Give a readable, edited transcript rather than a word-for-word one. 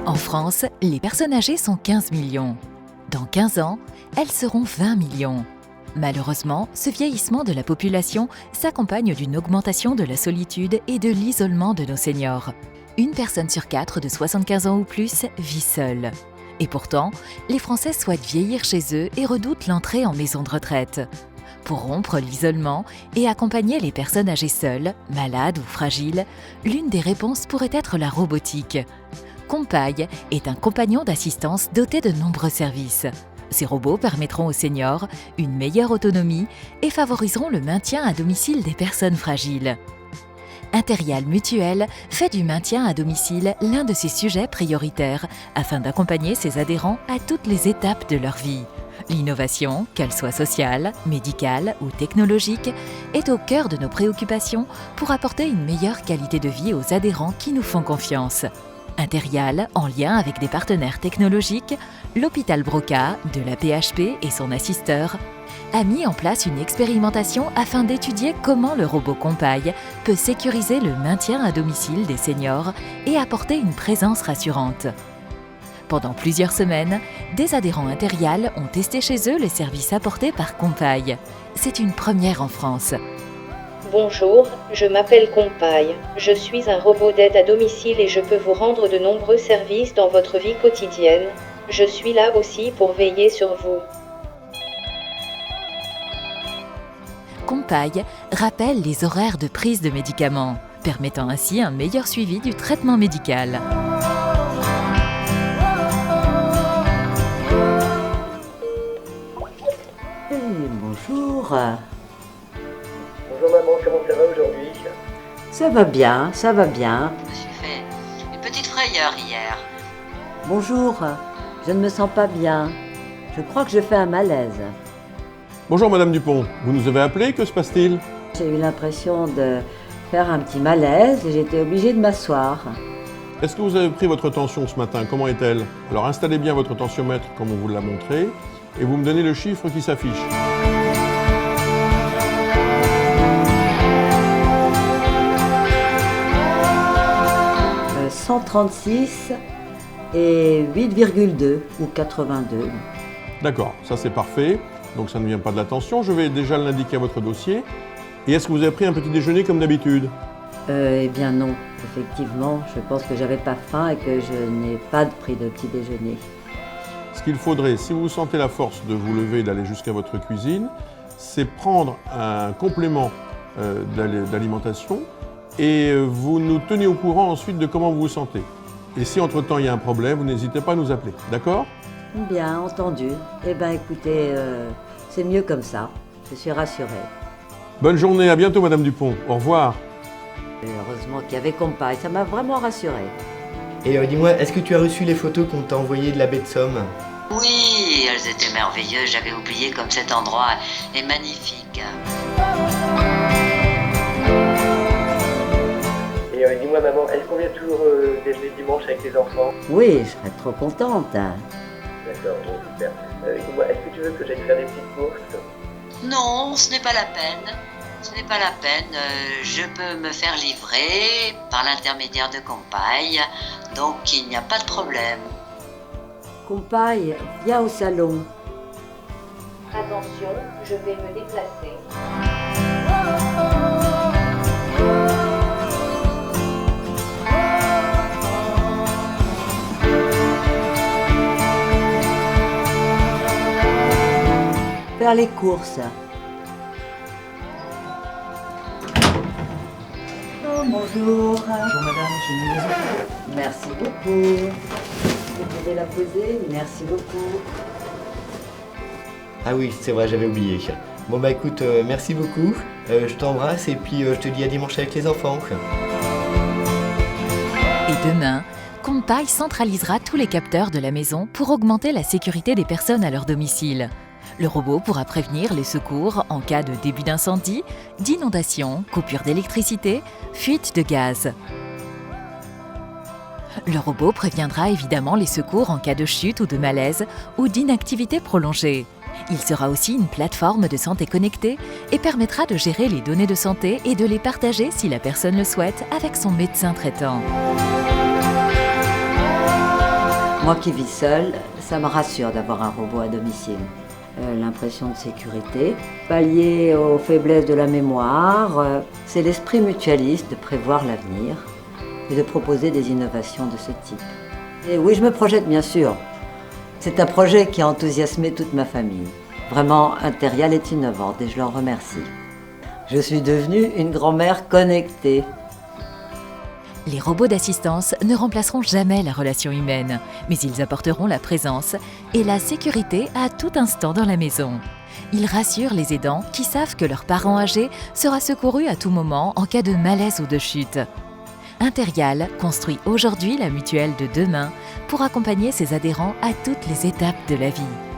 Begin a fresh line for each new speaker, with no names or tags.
En France, les personnes âgées sont 15 millions. Dans 15 ans, elles seront 20 millions. Malheureusement, ce vieillissement de la population s'accompagne d'une augmentation de la solitude et de l'isolement de nos seniors. Une personne sur 4 de 75 ans ou plus vit seule. Et pourtant, les Français souhaitent vieillir chez eux et redoutent l'entrée en maison de retraite. Pour rompre l'isolement et accompagner les personnes âgées seules, malades ou fragiles, l'une des réponses pourrait être la robotique. Compaille est un compagnon d'assistance doté de nombreux services. Ces robots permettront aux seniors une meilleure autonomie et favoriseront le maintien à domicile des personnes fragiles. Interial Mutuelle fait du maintien à domicile l'un de ses sujets prioritaires afin d'accompagner ses adhérents à toutes les étapes de leur vie. L'innovation, qu'elle soit sociale, médicale ou technologique, est au cœur de nos préoccupations pour apporter une meilleure qualité de vie aux adhérents qui nous font confiance. Interial, en lien avec des partenaires technologiques, l'hôpital Broca, de la PHP et son assisteur, a mis en place une expérimentation afin d'étudier comment le robot Compaille peut sécuriser le maintien à domicile des seniors et apporter une présence rassurante. Pendant plusieurs semaines, des adhérents Interial ont testé chez eux les services apportés par Compaille. C'est une première en France.
Bonjour, je m'appelle Compaille. Je suis un robot d'aide à domicile et je peux vous rendre de nombreux services dans votre vie quotidienne. Je suis là aussi pour veiller sur vous.
Compaille rappelle les horaires de prise de médicaments, permettant ainsi un meilleur suivi du traitement médical.
Bonjour.
Bonjour maman, comment ça va aujourd'hui?
Ça va bien, ça va bien.
Je me suis fait une petite frayeur hier.
Bonjour. Je ne me sens pas bien. Je crois que je fais un malaise.
Bonjour Madame Dupont, vous nous avez appelé, que se passe-t-il?
J'ai eu l'impression de faire un petit malaise et j'étais obligée de m'asseoir.
Est-ce que vous avez pris votre tension ce matin? Comment est-elle? Alors installez bien votre tensiomètre comme on vous l'a montré et vous me donnez le chiffre qui s'affiche. «
136 et 8,2 ou 82. »
D'accord, ça c'est parfait. Donc ça ne vient pas de la tension. Je vais déjà l'indiquer à votre dossier. Et est-ce que vous avez pris un petit déjeuner comme d'habitude?
Eh bien non, effectivement, je pense que j'avais pas faim et que je n'ai pas pris de petit déjeuner.
Ce qu'il faudrait, si vous sentez la force de vous lever et d'aller jusqu'à votre cuisine, c'est prendre un complément d'alimentation et vous nous tenez au courant ensuite de comment vous vous sentez. Et si entre-temps il y a un problème, vous n'hésitez pas à nous appeler, d'accord?
Bien, entendu. Eh bien écoutez, c'est mieux comme ça. Je suis rassurée.
Bonne journée, à bientôt Madame Dupont. Au revoir.
Et heureusement qu'il y avait Compaille, ça m'a vraiment rassurée.
Et dis-moi, est-ce que tu as reçu les photos qu'on t'a envoyées de la baie de Somme?
Oui, elles étaient merveilleuses, j'avais oublié comme cet endroit est magnifique.
Et dis-moi maman, est-ce qu'on vient toujours déjeuner dimanche avec les enfants?
Oui, je serais trop contente.
D'accord, bon, super. Dis-moi, est-ce que tu veux que j'aille faire des petites courses?
Non, ce n'est pas la peine. Ce n'est pas la peine. Je peux me faire livrer par l'intermédiaire de Compaille, donc il n'y a pas de problème.
Compaille, viens au salon.
Attention, je vais me déplacer.
Faire les courses. Oh, bonjour.
Bonjour madame, j'ai une maison.
Merci beaucoup. Vous pouvez la poser? Merci beaucoup.
Ah oui, c'est vrai, j'avais oublié. Bon bah écoute, merci beaucoup. Je t'embrasse et puis je te dis à dimanche avec les enfants.
Et demain, Compaille centralisera tous les capteurs de la maison pour augmenter la sécurité des personnes à leur domicile. Le robot pourra prévenir les secours en cas de début d'incendie, d'inondation, coupure d'électricité, fuite de gaz. Le robot préviendra évidemment les secours en cas de chute ou de malaise ou d'inactivité prolongée. Il sera aussi une plateforme de santé connectée et permettra de gérer les données de santé et de les partager si la personne le souhaite avec son médecin traitant.
Moi qui vis seule, ça me rassure d'avoir un robot à domicile. L'impression de sécurité, pallier aux faiblesses de la mémoire, c'est l'esprit mutualiste de prévoir l'avenir et de proposer des innovations de ce type. Et oui, je me projette bien sûr. C'est un projet qui a enthousiasmé toute ma famille. Vraiment, Interial est innovante et je l'en remercie. Je suis devenue une grand-mère connectée.
Les robots d'assistance ne remplaceront jamais la relation humaine, mais ils apporteront la présence et la sécurité à tout instant dans la maison. Ils rassurent les aidants qui savent que leur parent âgé sera secouru à tout moment en cas de malaise ou de chute. Interial construit aujourd'hui la mutuelle de demain pour accompagner ses adhérents à toutes les étapes de la vie.